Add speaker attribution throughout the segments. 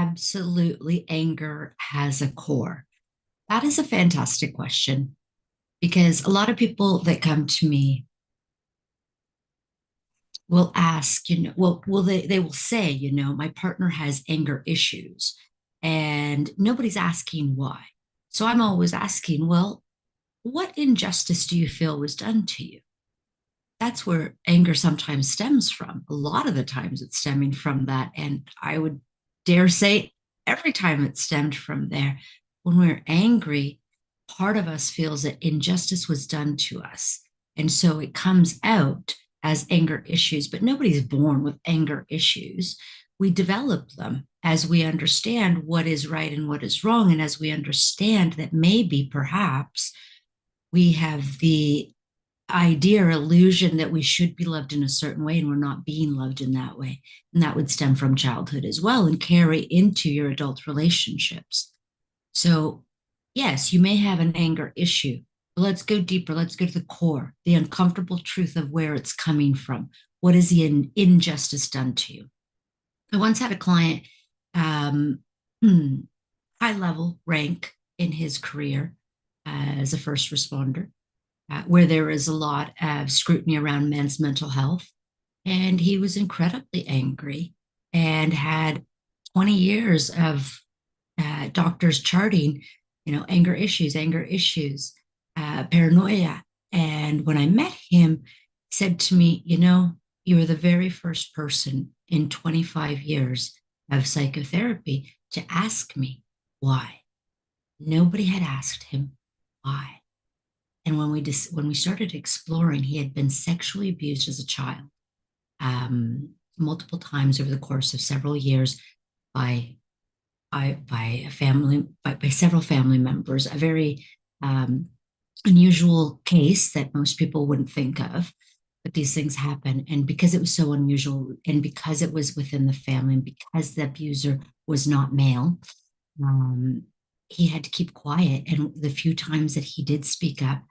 Speaker 1: absolutely anger has a core? That is a fantastic question because a lot of people that come to me will ask, they will say, my partner has anger issues and nobody's asking why. So I'm always asking, well, what injustice do you feel was done to you? That's where anger sometimes stems from. A lot of the times it's stemming from that. And I would dare say every time it stemmed from there. When we're angry, part of us feels that injustice was done to us. And so it comes out as anger issues, but nobody's born with anger issues. We develop them as we understand what is right and what is wrong. And as we understand that maybe, perhaps, we have the idea or illusion that we should be loved in a certain way and we're not being loved in that way. And that would stem from childhood as well and carry into your adult relationships. So, yes, you may have an anger issue, but let's go deeper. Let's go to the core, the uncomfortable truth of where it's coming from. What is the injustice done to you? I once had a client, um, high level rank in his career as a first responder, where there is a lot of scrutiny around men's mental health. And he was incredibly angry and had 20 years of doctors charting, anger issues, paranoia. And when I met him, he said to me, you were the very first person in 25 years of psychotherapy to ask me why. Nobody had asked him why. And when we started exploring, he had been sexually abused as a child, multiple times over the course of several years by by several family members. A very unusual case that most people wouldn't think of, but these things happen. And because it was so unusual, and because it was within the family, and because the abuser was not male, um, he had to keep quiet. And the few times that he did speak up,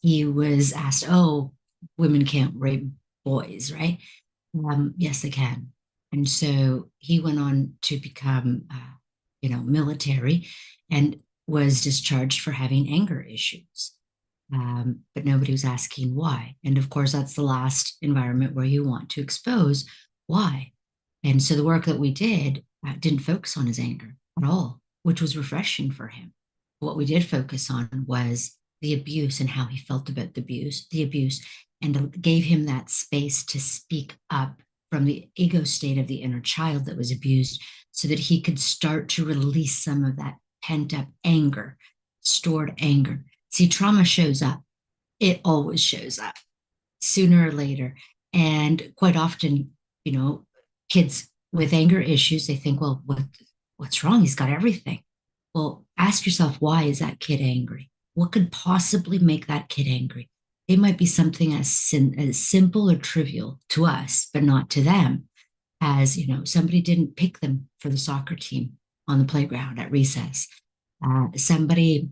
Speaker 1: he was asked, "Oh, women can't rape boys, right?" Yes, they can. And so he went on to become, military, and was discharged for having anger issues. But nobody was asking why. And of course, that's the last environment where you want to expose why. And so the work that we did didn't focus on his anger at all, which was refreshing for him. What we did focus on was the abuse and how he felt about the abuse, and gave him that space to speak up from the ego state of the inner child that was abused, so that he could start to release some of that pent up anger, stored anger. See, trauma shows up. It always shows up sooner or later. And quite often, kids with anger issues, they think, well, what's wrong? He's got everything. Well, ask yourself, why is that kid angry? What could possibly make that kid angry? It might be something as simple or trivial to us, but not to them, as, somebody didn't pick them for the soccer team on the playground at recess. Somebody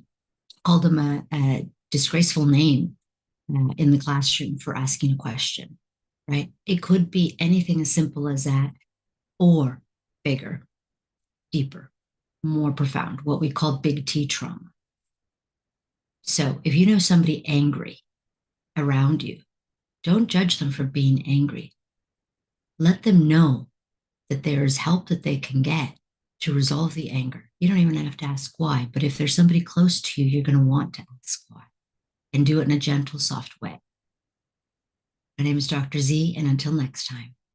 Speaker 1: called them a disgraceful name in the classroom for asking a question, right? It could be anything as simple as that, or bigger, deeper, more profound, what we call big T trauma. So if you know somebody angry around you, don't judge them for being angry. Let them know that there's help that they can get to resolve the anger. You don't even have to ask why, but if there's somebody close to you, you're going to want to ask why, and do it in a gentle, soft way. My name is Dr. Z, and until next time.